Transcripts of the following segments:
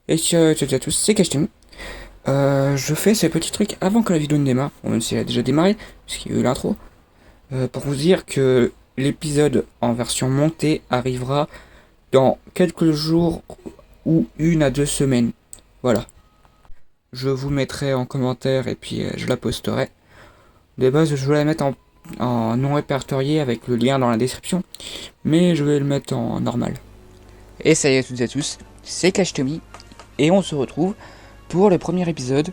Et salut à tous, c'est Kashtim. Je fais ces petits trucs avant que la vidéo ne démarre, bon, même si elle a déjà démarré, puisqu'il y a eu l'intro, pour vous dire que l'épisode en version montée arrivera dans quelques jours ou 1 à 2 semaines. Voilà. Je vous mettrai en commentaire et puis je la posterai. De base, je voulais la mettre en non répertorié avec le lien dans la description, mais je vais le mettre en normal. Et salut à toutes et à tous, c'est Kashtomi, et on se retrouve pour le premier épisode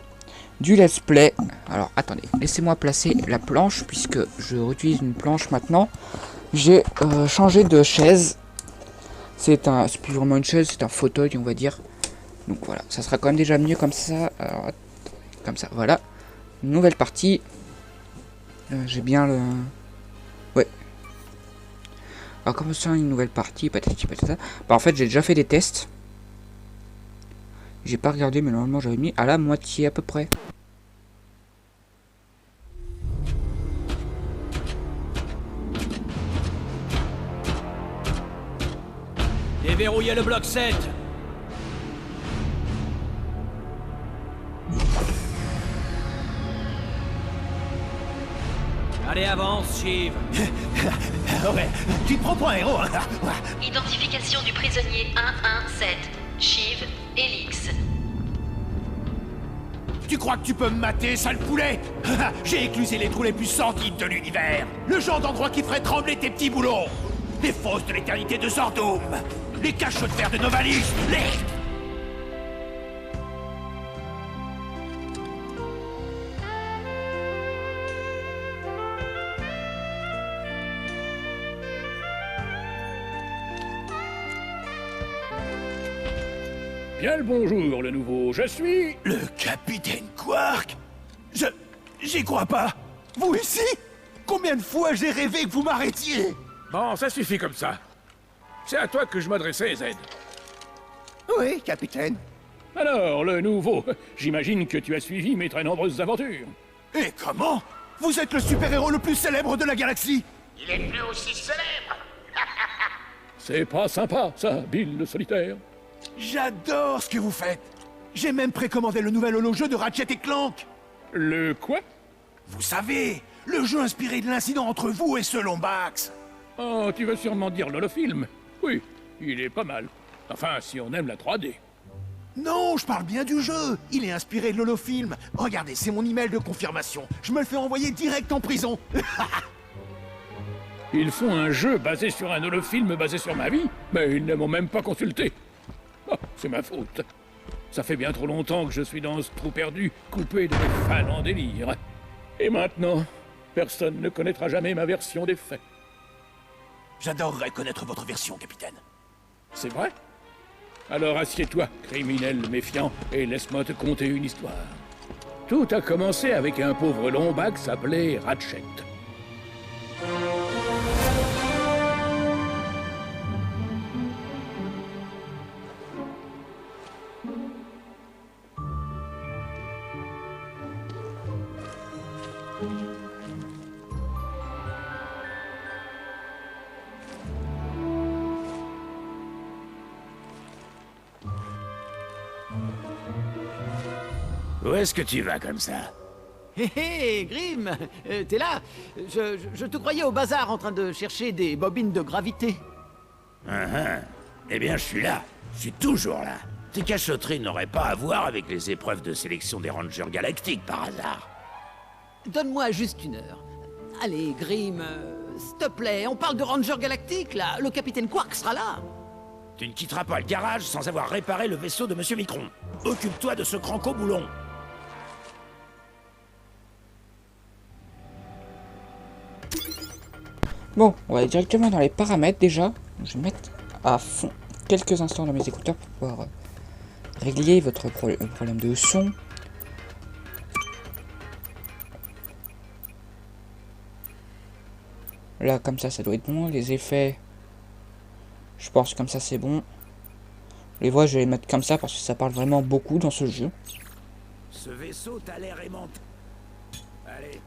du let's play. Alors attendez, laissez-moi placer la planche puisque je réutilise une planche maintenant. J'ai changé de chaise. C'est plus vraiment une chaise, c'est un fauteuil on va dire. Donc voilà, ça sera quand même déjà mieux comme ça. Alors, comme ça, voilà. Nouvelle partie. J'ai bien le... Ouais. Alors comme ça, une nouvelle partie, patati patata. Bah en fait j'ai déjà fait des tests. J'ai pas regardé mais normalement j'avais mis à la moitié à peu près. Déverrouillez le bloc 7. Allez, avance, Shiv. Ouais, tu te prends pour un héros, hein. Identification du prisonnier 117, Shiv, Elix. Tu crois que tu peux me mater, sale poulet? J'ai éclusé les trous les plus sordides de l'univers. Le genre d'endroit qui ferait trembler tes petits boulons. Les fosses de l'éternité de Zordum. Les cachots de fer de Novalis. Les... Bien le bonjour, le nouveau. Je suis... Le capitaine Quark? J'y crois pas. Vous ici? Combien de fois j'ai rêvé que vous m'arrêtiez? Bon, ça suffit comme ça. C'est à toi que je m'adressais, Z. Oui, capitaine. Alors, le nouveau, j'imagine que tu as suivi mes très nombreuses aventures. Et comment? Vous êtes le super-héros le plus célèbre de la galaxie. Il est plus aussi célèbre. C'est pas sympa, ça, Bill le solitaire. J'adore ce que vous faites. J'ai même précommandé le nouvel holo-jeu de Ratchet et Clank. Le quoi? Vous savez, le jeu inspiré de l'incident entre vous et ce Lombax. Oh, tu vas sûrement dire l'holofilm. Oui, il est pas mal. Enfin, si on aime la 3D. Non, je parle bien du jeu. Il est inspiré de l'holofilm. Regardez, c'est mon email de confirmation. Je me le fais envoyer direct en prison. Ils font un jeu basé sur un holofilm basé sur ma vie, mais ils ne m'ont même pas consulté. Oh, c'est ma faute. Ça fait bien trop longtemps que je suis dans ce trou perdu, coupé de mes fans en délire. Et maintenant, personne ne connaîtra jamais ma version des faits. J'adorerais connaître votre version, capitaine. C'est vrai? Alors assieds-toi, criminel méfiant, et laisse-moi te conter une histoire. Tout a commencé avec un pauvre Lombax appelé Ratchet. Où est-ce que tu vas comme ça? Hé hé, Grim, t'es là? Je te croyais au bazar en train de chercher des bobines de gravité. Eh bien, je suis là. Je suis toujours là. Tes cachotteries n'auraient pas à voir avec les épreuves de sélection des Rangers Galactiques, par hasard. Donne-moi juste 1 heure. Allez, Grim, s'il te plaît, on parle de Ranger Galactique, là. Le capitaine Quark sera là. Tu ne quitteras pas le garage sans avoir réparé le vaisseau de Monsieur Micron. Occupe-toi de ce cranco-boulon. Bon, on va aller directement dans les paramètres déjà. Je vais mettre à fond quelques instants dans mes écouteurs pour pouvoir régler votre problème de son. Là, comme ça doit être bon. Les effets, je pense comme ça c'est bon. Les voix, je vais les mettre comme ça parce que ça parle vraiment beaucoup dans ce jeu. Ce vaisseau t'a l'air aimanté. Allez.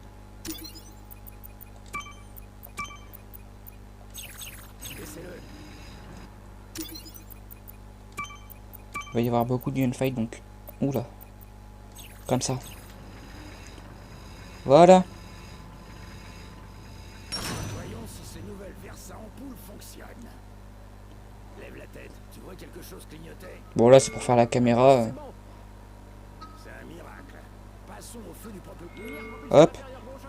Laissez-le. Il va y avoir beaucoup de gunfight donc. Oula. Comme ça. Voilà. Voyons si ces nouvelles Versa ampoules fonctionnent. Lève la tête, tu vois quelque chose clignoter? Bon là c'est pour faire la caméra. C'est un miracle. Passons au feu du propulseur. Hop.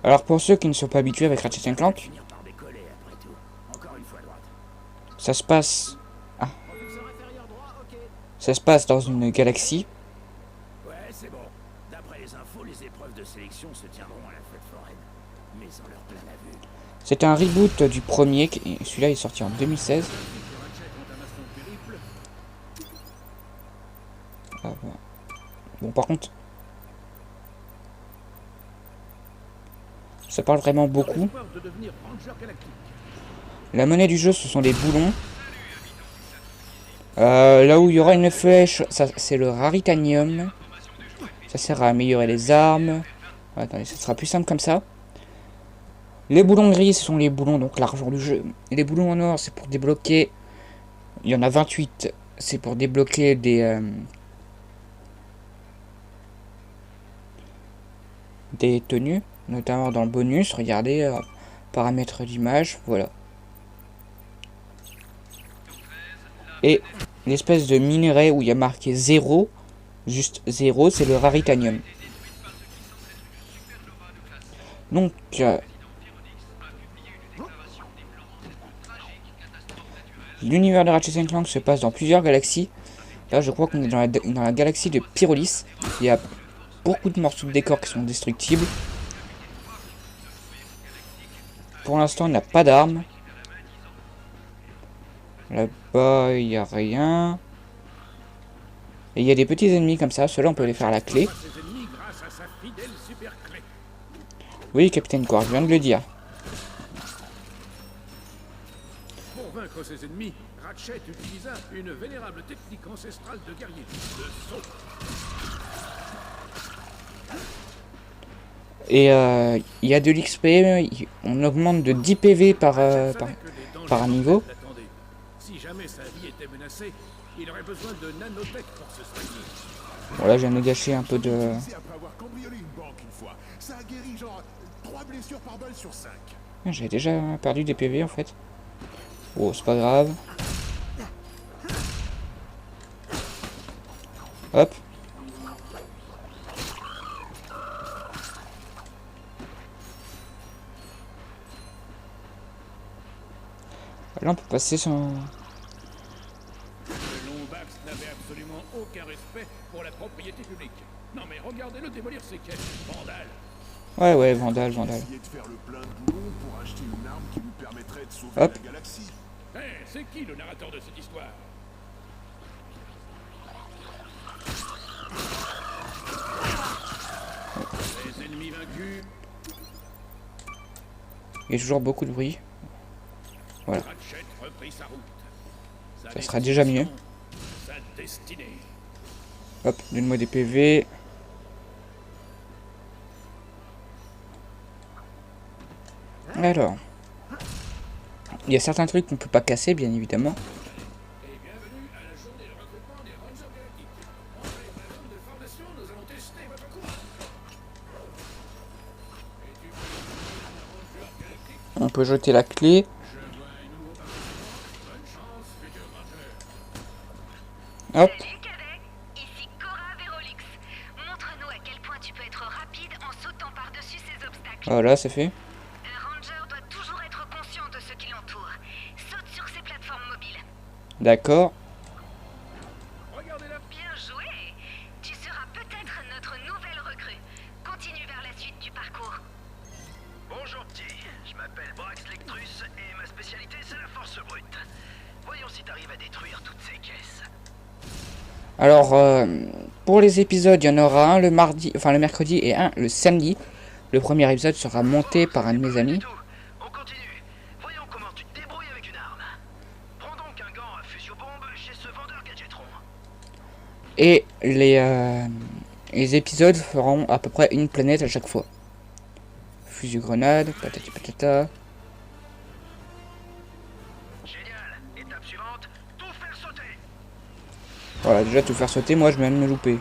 Alors pour ceux qui ne sont pas habitués avec Ratchet & Clank, Finir par décoller après tout. Encore une fois à droite. ça se passe. Ah. Ça se passe dans une galaxie. Ouais, c'est bon. D'après les infos, les épreuves de sélection se tiendront à la fête foraine. Mais en leur plein à vue. C'est un reboot du premier. Celui-là est sorti en 2016. Ah, bon. Bon par contre. Ça parle vraiment beaucoup. La monnaie du jeu, ce sont les boulons. Là où il y aura une flèche, c'est le raritanium. Ça sert à améliorer les armes. Attendez, ça sera plus simple comme ça. Les boulons gris, ce sont les boulons, donc l'argent du jeu. Les boulons en or, c'est pour débloquer. Il y en a 28. C'est pour débloquer des tenues. Notamment dans le bonus, regardez, paramètres d'image, voilà. Et l'espèce de minerai où il y a marqué 0, juste 0, c'est le raritanium. Donc, l'univers de Ratchet & Clank se passe dans plusieurs galaxies. Là, je crois qu'on est dans la galaxie de Pyrolis. Il y a beaucoup de morceaux de décor qui sont destructibles. Pour l'instant, on n'a pas d'armes. Là-bas, il n'y a rien. Et il y a des petits ennemis comme ça. Ceux-là, on peut les faire à la clé. Oui, Capitaine Quark, je viens de le dire. Pour vaincre ses ennemis, Ratchet utilisa une vénérable technique ancestrale de guerrier, le saut. Et il y a de l'XP, on augmente de 10 PV par niveau. Si jamais sa vie était menacée, il aurait besoin de nanotech pour se soigner. Voilà, je viens de gâcher un peu de... Après avoir cambriolé une banque une fois, ça a guéri genre 3 blessures par balle sur 5. J'ai déjà perdu des PV en fait. Oh, c'est pas grave. Hop. Là, on peut passer sans... Le Lombax n'avait absolument aucun respect pour la propriété publique. Non mais regardez-le démolir ses caisses, vandale. Ouais, vandale. Essayer de faire le plein de boulons pour acheter une arme qui lui permettrait de sauver Hop. la galaxie. Hé, c'est qui le narrateur de cette histoire? Les ennemis vaincus. Il y a toujours beaucoup de bruit. Voilà. Ratchet reprit sa route. Ça sera déjà mieux. Sa destinée. Hop, donne-moi des PV. Alors. Il y a certains trucs qu'on peut pas casser, bien évidemment. Et bienvenue à la journée de recrutement des Rangers Galactiques. Entrez dans la zone de formation, nous allons tester votre courage. On peut jeter la clé. Hop. Salut cadet, ici Cora Vérolix. Montre-nous à quel point tu peux être rapide en sautant par-dessus ces obstacles. Voilà, c'est fait. Un ranger doit toujours être conscient de ce qui l'entoure. Saute sur ces plateformes mobiles. D'accord. Regardez-la. Bien joué. Tu seras peut-être notre nouvelle recrue. Continue vers la suite du parcours. Bonjour petit, je m'appelle Brax Lectrus et ma spécialité c'est la force brute. Voyons si t'arrives à détruire toutes ces caisses. Alors, pour les épisodes, il y en aura un le mardi, enfin le mercredi et un le samedi. Le premier épisode sera monté par un de mes amis. On continue. Voyons comment tu te débrouilles avec une arme. Prends donc un gant à fusio-bombe chez ce vendeur gadgetron. Et les épisodes feront à peu près une planète à chaque fois. Fusil grenade, patati patata. Génial. Étape suivante, tout faire sauter. Voilà, déjà tout faire sauter, moi je viens de me louper.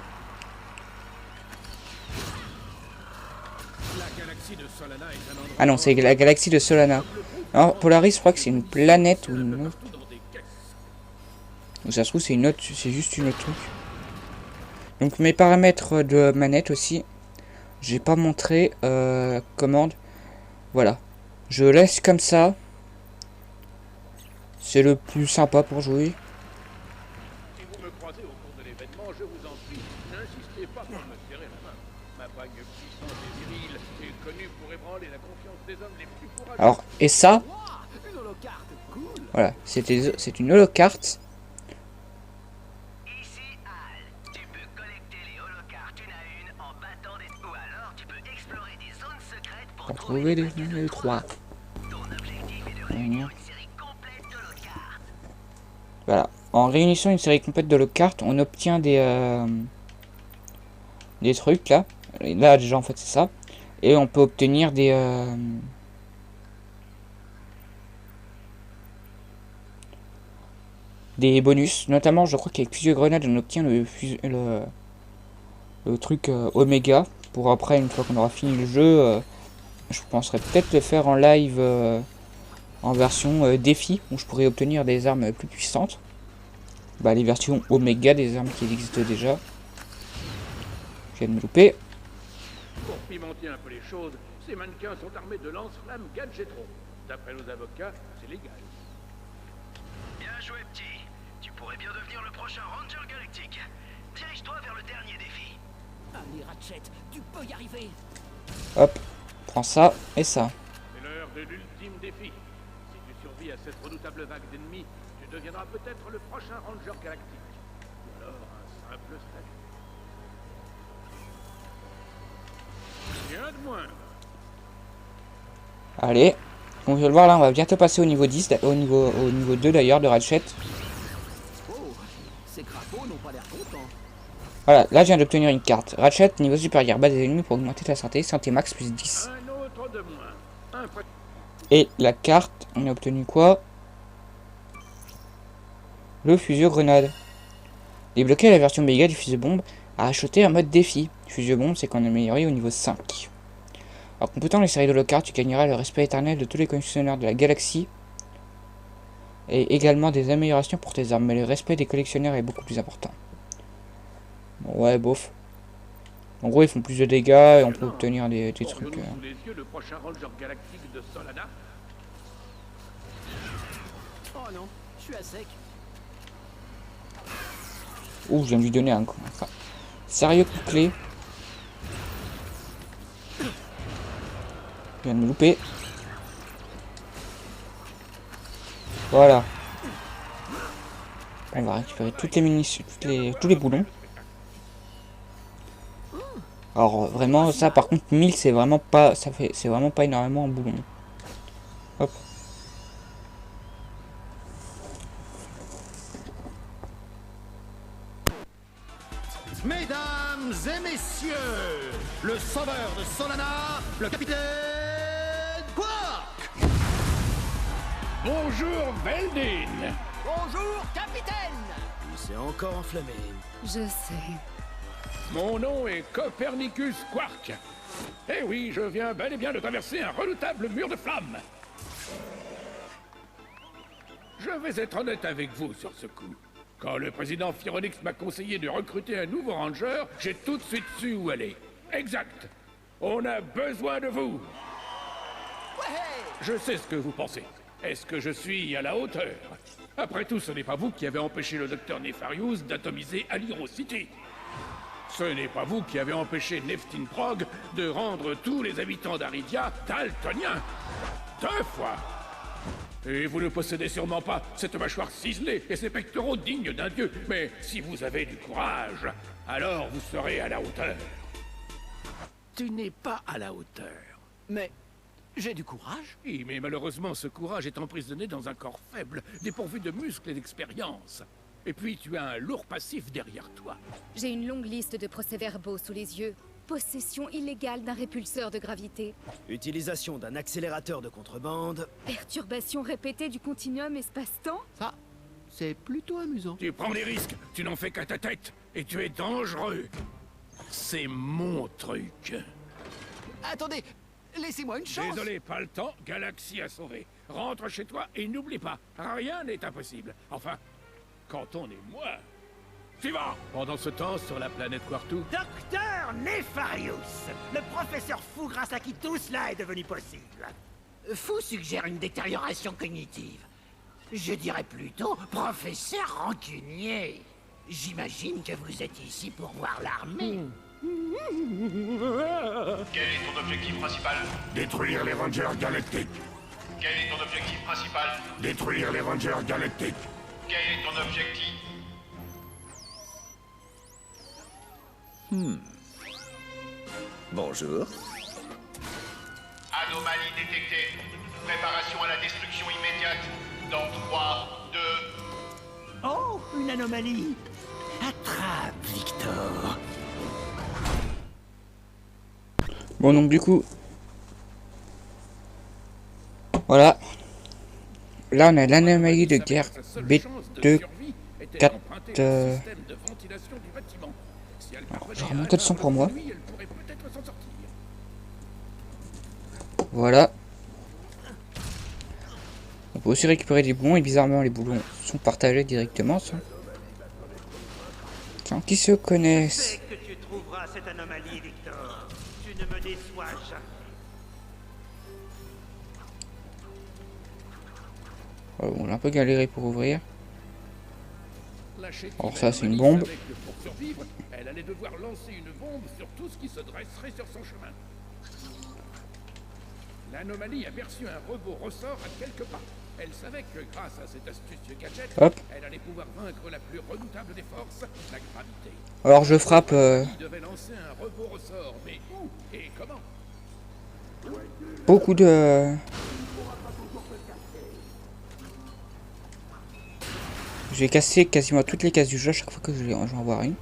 Ah non, c'est la galaxie de Solana. Alors, Polaris, je crois que c'est une planète ou une autre. Ou ça se trouve, c'est une autre, c'est juste une autre truc. Donc mes paramètres de manette aussi. J'ai pas montré commande. Voilà. Je laisse comme ça. C'est le plus sympa pour jouer. Si vous me croisez au cours de l'événement, je vous en prie, n'insistez pas pour me serrer la main. Ma bague puissante et virile est connue pour ébranler la confiance des hommes les plus courageux. Alors, et ça, Une holocarte, cool. voilà, c'est une holocarte. Ici Al. Tu peux collecter les holocartes une à une en battant des... Ou alors tu peux explorer des zones secrètes pour Pour trouver les trois. Ton objectif est de réunir une série complète d'holocartes. Voilà. En réunissant une série complète d'holocartes, on obtient des trucs là. Et là déjà en fait c'est ça. Et on peut obtenir des bonus. Notamment je crois qu'avec Fusio Grenade on obtient le truc Oméga. Pour après, une fois qu'on aura fini le jeu, je penserais peut-être le faire en live en version défi, où je pourrais obtenir des armes plus puissantes. Bah, les versions Oméga des armes qui existent déjà. Je viens de me louper. Pour pimenter un peu les choses, ces mannequins sont armés de lance-flammes Gadgetron. D'après nos avocats, c'est légal. Bien joué, petit. Tu pourrais bien devenir le prochain Ranger Galactique. Dirige-toi vers le dernier défi. Allez, Ratchet, tu peux y arriver. Hop, prends ça et ça. C'est l'heure de l'ultime défi. Si tu survis à cette redoutable vague d'ennemis, tu deviendras peut-être le prochain Ranger Galactique. Ou alors un simple statut. Rien de moins. Allez, comme vous pouvez le voir là, on va bientôt passer au niveau 10, au niveau 2 d'ailleurs de Ratchet. Oh, ces crapauds n'ont pas l'air contents. Voilà, là je viens d'obtenir une carte. Ratchet, niveau supérieur, bas des ennemis pour augmenter ta santé, santé max plus 10. Un autre de moins. Et la carte, on a obtenu quoi? Le Fusio Grenade. Débloquer la version méga du Fusio Bombe à acheter en mode défi. Fusio Bombe, c'est qu'on a amélioré au niveau 5. En complétant les séries de holocartes, tu gagneras le respect éternel de tous les collectionneurs de la galaxie. Et également des améliorations pour tes armes. Mais le respect des collectionneurs est beaucoup plus important. Bon, ouais, bof. En gros, ils font plus de dégâts et on peut obtenir des trucs. Sous les yeux le prochain Ranger Galactique de Solana. Oh non, je suis à sec. Ouh, je viens de lui donner un coup. Enfin, sérieux coup de clé. Je viens de me louper. Voilà. On va récupérer toutes les munitions, tous les boulons. Alors vraiment ça par contre 1000 c'est vraiment pas c'est vraiment pas énormément en boulons. Hop. Mesdames et messieurs, le sauveur de Solana, le capitaine Quark. Bonjour, Veldin. Bonjour, capitaine. Il s'est encore enflammé. Je sais. Mon nom est Copernicus Quark. Eh oui, je viens bel et bien de traverser un redoutable mur de flammes. Je vais être honnête avec vous sur ce coup. Quand le président Fironix m'a conseillé de recruter un nouveau ranger, j'ai tout de suite su où aller. Exact. On a besoin de vous. Je sais ce que vous pensez. Est-ce que je suis à la hauteur? Après tout, ce n'est pas vous qui avez empêché le docteur Nefarius d'atomiser Aliro City. Ce n'est pas vous qui avez empêché Neftin Prog de rendre tous les habitants d'Aridia daltoniens. 2 fois. Et vous ne possédez sûrement pas cette mâchoire ciselée et ces pectoraux dignes d'un dieu. Mais si vous avez du courage, alors vous serez à la hauteur. Tu n'es pas à la hauteur. Mais j'ai du courage. Oui, mais malheureusement, ce courage est emprisonné dans un corps faible, dépourvu de muscles et d'expérience. Et puis, tu as un lourd passif derrière toi. J'ai une longue liste de procès-verbaux sous les yeux. Possession illégale d'un répulseur de gravité. Utilisation d'un accélérateur de contrebande. Perturbation répétée du continuum espace-temps. Ça, C'est plutôt amusant. Tu prends des risques, tu n'en fais qu'à ta tête, et tu es dangereux. C'est mon truc. Attendez, laissez-moi une chance. Désolé, pas le temps, Galaxie à sauver. Rentre chez toi et n'oublie pas, rien n'est impossible. Enfin, quand on est moi. Suivant. Pendant ce temps, sur la planète Quartu, Docteur Nefarius, le professeur fou grâce à qui tout cela est devenu possible. Fou suggère une détérioration cognitive. Je dirais plutôt professeur rancunier. J'imagine que vous êtes ici pour voir l'armée. Quel est ton objectif principal? Détruire les Rangers galactiques. Quel est ton objectif principal? Détruire les Rangers galactiques. Quel est ton objectif? Bonjour. Anomalie détectée. Préparation à la destruction immédiate. Dans 3, 2... Oh, une anomalie. Attrape, Victor. Bon, donc du coup, voilà. Là, on a l'anomalie de guerre B2 4. Alors, je remonte le son pour moi. Voilà. On peut aussi récupérer des boulons et bizarrement les boulons sont partagés directement sans qu'ils se connaissent. Je sais que tu trouveras cette anomalie, Victor. Tu ne me déçois jamais. Oh, on a un peu galéré pour ouvrir. Alors ça c'est une bombe. pour survivre, elle allait devoir lancer une bombe sur tout ce qui se dresserait sur son chemin. L'anomalie aperçut un robot ressort à quelques pas. Elle savait que grâce à cet astucieux gadget, Hop. elle allait pouvoir vaincre la plus redoutable des forces, la gravité. Alors je frappe. Il devait lancer un robot ressort, mais où et comment? Beaucoup de... Je vais casser quasiment toutes les cases du jeu à chaque fois que je vais en voir une.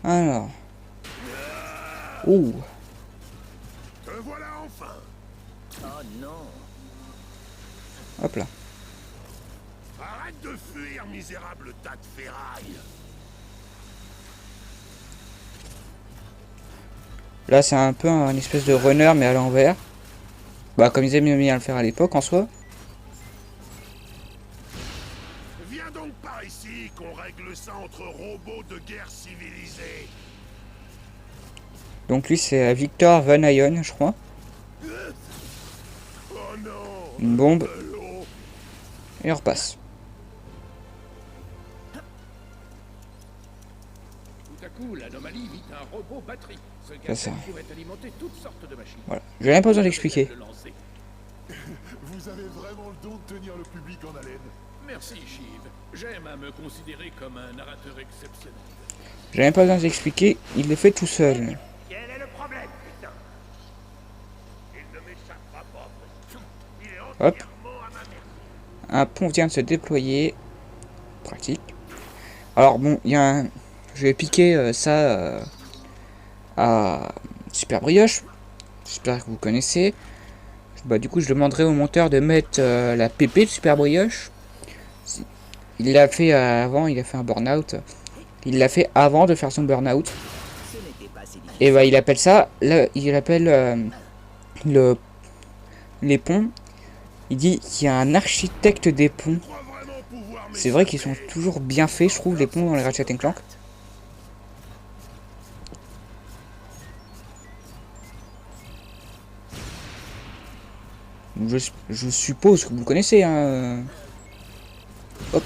Alors. Ouh. Te voilà enfin. Oh non. Hop là. Arrête de fuir, misérable tas de ferraille. Là c'est un peu un espèce de runner mais à l'envers. Bah comme ils aimaient bien le faire à l'époque en soi. Viens donc par ici, qu'on règle ça entre robots de guerre civilisés. Donc lui c'est Victor Van Ayon je crois. Oh non. Une bombe. De l'eau. Et on repasse. Tout à coup, l'anomalie vit un robot batterie. Ce Ça. gadget pouvait alimenter toutes sortes de machines. Voilà. J'ai même pas besoin d'expliquer. Le lancer. Vous avez vraiment le don de tenir le public en haleine. Merci, Shiv. J'aime à me considérer comme un narrateur exceptionnel. J'ai même pas besoin d'expliquer. Il le fait tout seul. Quel est le problème, putain? Il ne m'échappera pas. Il est Hop. entièrement à ma merci. Un pont vient de se déployer. Pratique. Alors bon, il y a un... Je vais piquer ça à Super Brioche. J'espère que vous connaissez. Bah du coup je demanderai au monteur de mettre la PP de Super Brioche. Il l'a fait avant, il a fait un burn-out. Il l'a fait avant de faire son burn-out. Et bah il appelle ça, là, il appelle les ponts. Il dit qu'il y a un architecte des ponts. C'est vrai qu'ils sont toujours bien faits, je trouve, les ponts dans les Ratchet & Clank. Je suppose que vous le connaissez, hein. Hop.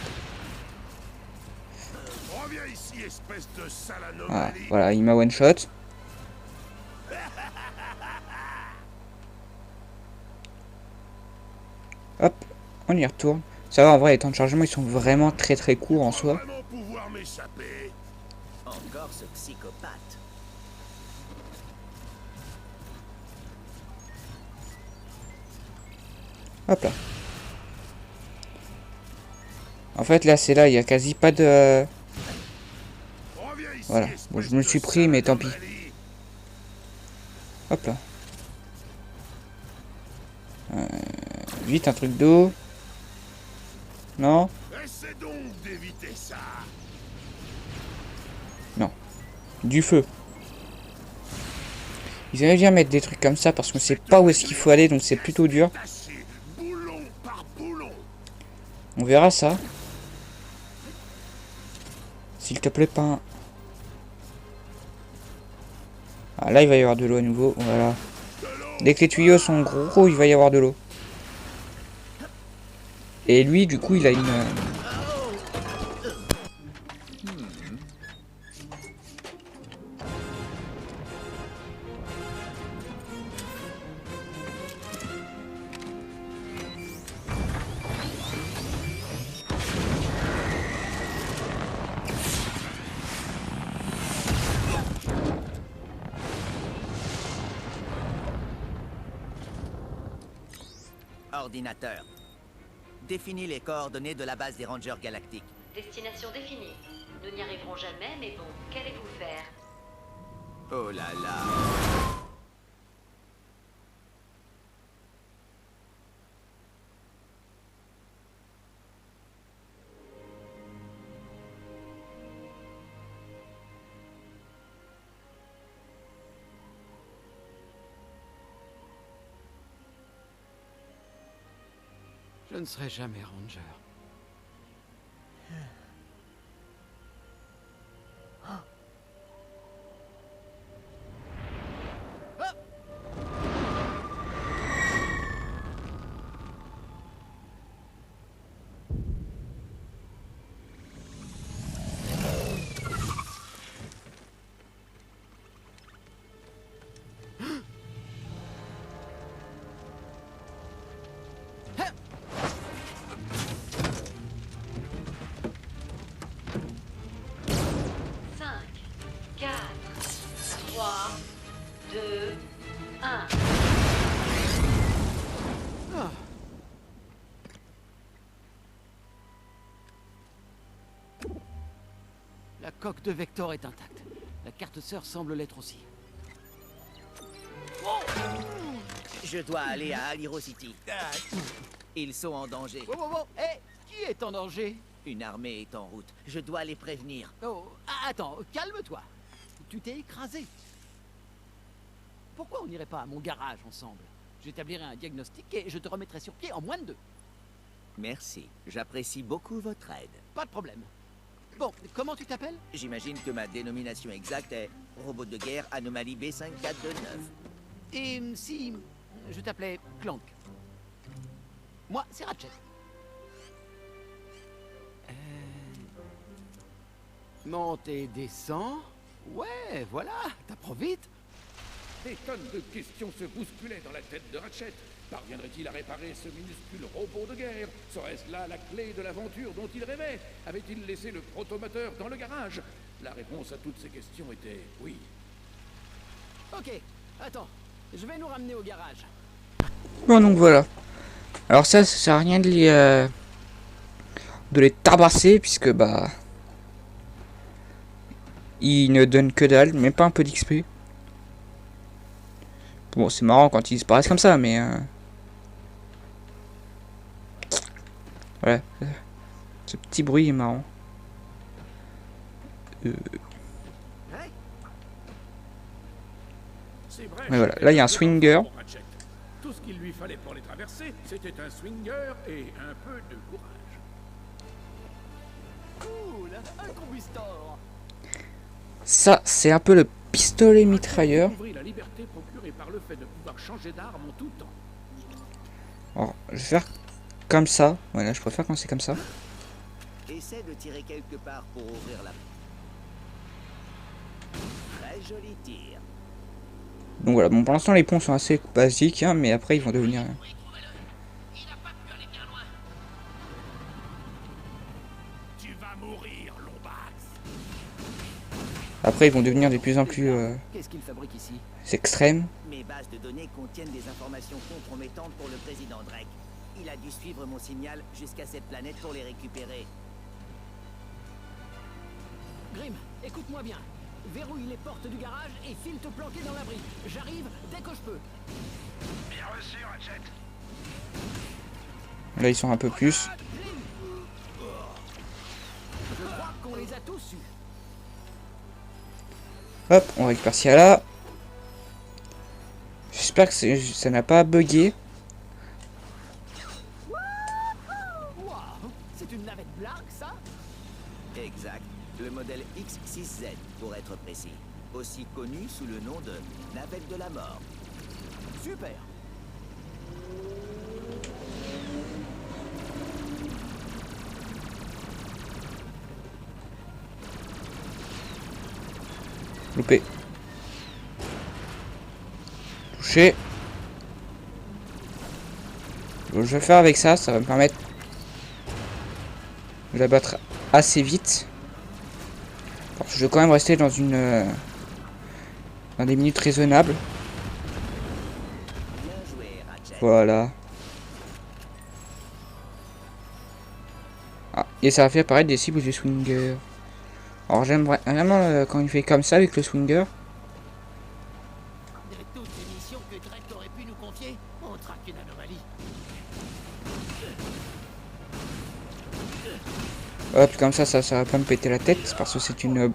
Reviens ici, espèce de sale Ah, anomalie. voilà, il m'a one shot. Hop, on y retourne. Ça va, en vrai, les temps de chargement, ils sont vraiment très courts en soi. Vraiment pouvoir m'échapper. Encore ce psychopathe. Hop là. En fait, là, c'est là, il y a quasi pas de... Reviens ici, Voilà. espèce Bon, je me le de suis pris, sale mais tant pis. anomalie. Hop là. Vite, un truc d'eau. Non. Essaie donc d'éviter ça. Non. Du feu. Ils aiment bien mettre des trucs comme ça parce qu'on sait pas où est-ce qu'il faut aller, donc c'est plutôt dur. Boulon par boulon. On verra ça. S'il te plaît, pas un... Ah, là, il va y avoir de l'eau à nouveau. Voilà. Dès que les tuyaux sont gros, il va y avoir de l'eau. Et lui, du coup, il a une... Ordinateur. Définis les coordonnées de la base des Rangers Galactiques. Destination définie. Nous n'y arriverons jamais, mais bon, qu'allez-vous faire? Oh là là. Je ne serai jamais Ranger. La coque de Vector est intacte. La carte sœur semble l'être aussi. Je dois aller à Aliro City. Ils sont en danger. Oh, hé, qui est en danger? Une armée est en route. Je dois les prévenir. Oh, attends, calme-toi. Tu t'es écrasé. Pourquoi on n'irait pas à mon garage ensemble? J'établirai un diagnostic et je te remettrai sur pied en moins de 2. Merci. J'apprécie beaucoup votre aide. Pas de problème. Bon, comment tu t'appelles? J'imagine que ma dénomination exacte est Robot de guerre Anomalie B5429. Et si je t'appelais Clank? Moi, c'est Ratchet. Monte et descend. Ouais, voilà, t'apprends vite. Des tonnes de questions se bousculaient dans la tête de Ratchet. Parviendrait-il à réparer ce minuscule robot de guerre? Serait-ce là la clé de l'aventure dont il rêvait? Avait-il laissé le protomoteur dans le garage? La réponse à toutes ces questions était oui. Ok, attends, je vais nous ramener au garage. Bon, donc voilà. Alors ça sert à rien de les tabasser, puisque bah... ils ne donnent que dalle, même pas un peu d'XP. Bon, c'est marrant quand ils disparaissent comme ça, mais... Voilà. Ce petit bruit est marrant. Mais voilà, là il y a un swinger. Tout ce qu'il lui fallait pour les traverser, c'était un swinger et un peu de courage. Cool, un combustor. Ça, c'est un peu le pistolet mitrailleur. Découvrir la liberté procurée par le fait de pouvoir changer d'arme en tout temps. Alors, je vais faire comme ça. Voilà, je préfère quand c'est comme ça. Essaie de tirer quelque part pour ouvrir la... Très joli tir. Donc voilà, bon pour l'instant les ponts sont assez basiques, hein, mais après ils vont devenir... Tu vas mourir, Lombax. Après ils vont devenir de plus en plus Qu'est-ce qu'il fabrique ici? extrêmes. Mes bases de données contiennent des informations compromettantes pour le président Drake. Il a dû suivre mon signal jusqu'à cette planète pour les récupérer. Grim, écoute-moi bien. Verrouille les portes du garage et file te planquer dans l'abri. J'arrive dès que je peux. Bien reçu, Ratchet. Là ils sont un peu plus. Je crois qu'on les a tous eus. Hop, on récupère ci là. J'espère que ça n'a pas bugué. Wow, c'est une navette blague, ça? Exact. Le modèle X6Z, pour être précis. Aussi connu sous le nom de navette de la mort. Super. Loupé. Touché. Donc, je vais faire avec ça, ça va me permettre de la battre assez vite. Parce que je vais quand même rester dans dans des minutes raisonnables. Voilà. Ah, et ça va faire apparaître des cibles du swinger. Alors j'aimerais vraiment quand il fait comme ça avec le swinger. De toutes les missions que Drake aurait pu nous confier, on traque une anomalie. Hop, comme ça va pas me péter la tête parce que c'est une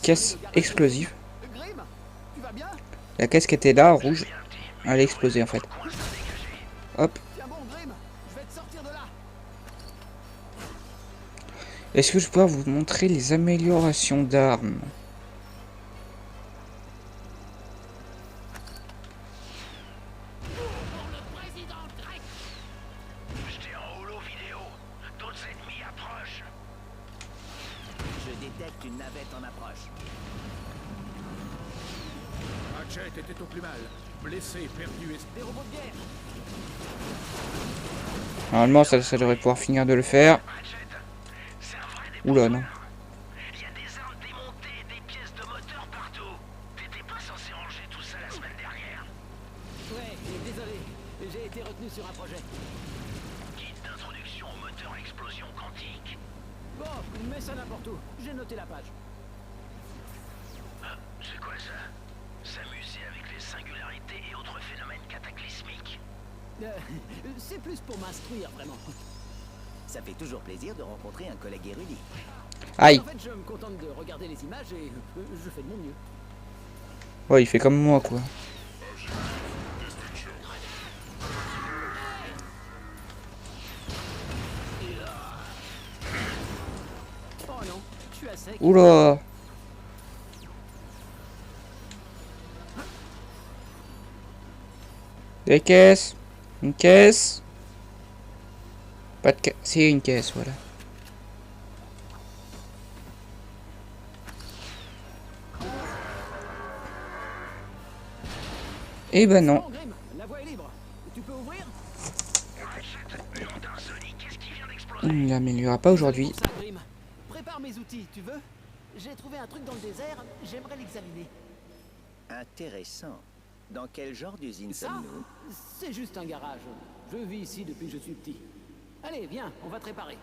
caisse explosive. La caisse qui était là, rouge, elle a explosé en fait. Hop. Est-ce que je peux vous montrer les améliorations d'armes? J'étais en holo vidéo. D'autres ennemis approchent. Je détecte une navette en approche. Ratchet était au plus mal. Blessé, perdu et... Des robots de guerre. Normalement, ça devrait pouvoir finir de le faire. Oula, non. Il y a des armes démontées et des pièces de moteur partout. T'étais pas censé ranger tout ça la semaine dernière? Ouais, désolé. J'ai été retenu sur un projet. Guide d'introduction au moteur explosion quantique. Bon, mets ça n'importe où. J'ai noté la page. Ah, c'est quoi ça? S'amuser avec les singularités et autres phénomènes cataclysmiques. C'est plus pour m'instruire, vraiment. Ça fait toujours plaisir de rencontrer un collègue érudit. Aïe. En fait, je me contente de regarder les images et je fais de mon mieux. Ouais, il fait comme moi, quoi. Oh non, je suis à sec. Oula. Des caisses. Une caisse. Pas de caisse. C'est une caisse, voilà. Eh ben non. La voie est libre. Tu peux ouvrir? Il l'améliorera pas aujourd'hui. Prépare mes outils, tu veux? J'ai trouvé un truc dans le désert, j'aimerais l'examiner. Intéressant. Dans quel genre d'usine sommes-nous? C'est juste un garage. Je vis ici depuis que je suis petit. Allez, viens, on va te réparer.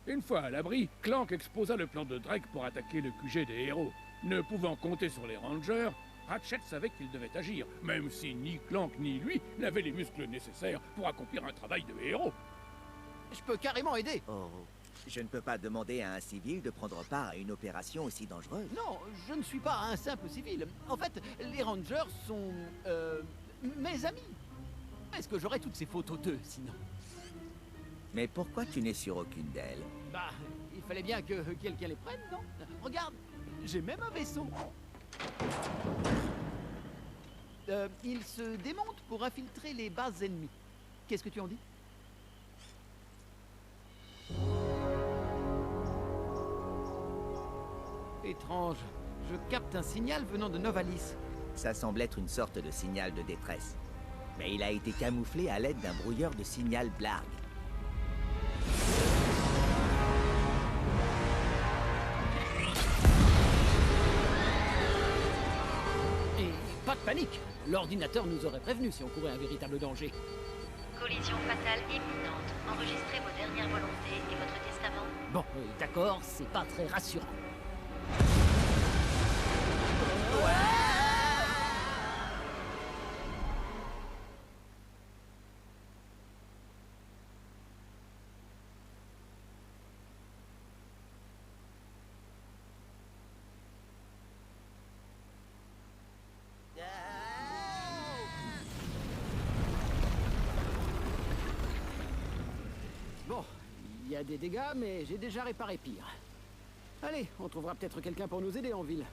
Une fois à l'abri, Clank exposa le plan de Drake pour attaquer le QG des héros. Ne pouvant compter sur les Rangers, Ratchet savait qu'il devait agir, même si ni Clank ni lui n'avaient les muscles nécessaires pour accomplir un travail de héros. Je peux carrément aider. Oh, je ne peux pas demander à un civil de prendre part à une opération aussi dangereuse. Non, je ne suis pas un simple civil. En fait, les Rangers sont... mes amis. Est-ce que j'aurais toutes ces photos d'eux, sinon? Mais pourquoi tu n'es sur aucune d'elles? Bah, il fallait bien que quelqu'un les prenne, non? Regarde, j'ai même un vaisseau. Il se démonte pour infiltrer les bases ennemies. Qu'est-ce que tu en dis? Étrange. Je capte un signal venant de Novalis. Ça semble être une sorte de signal de détresse. Mais il a été camouflé à l'aide d'un brouilleur de signal Blarg. Et pas de panique. L'ordinateur nous aurait prévenu si on courait un véritable danger. Collision fatale imminente. Enregistrez vos dernières volontés et votre testament. Bon, d'accord, c'est pas très rassurant. y a des dégâts, mais j'ai déjà réparé pire. Allez, on trouvera peut-être quelqu'un pour nous aider en ville.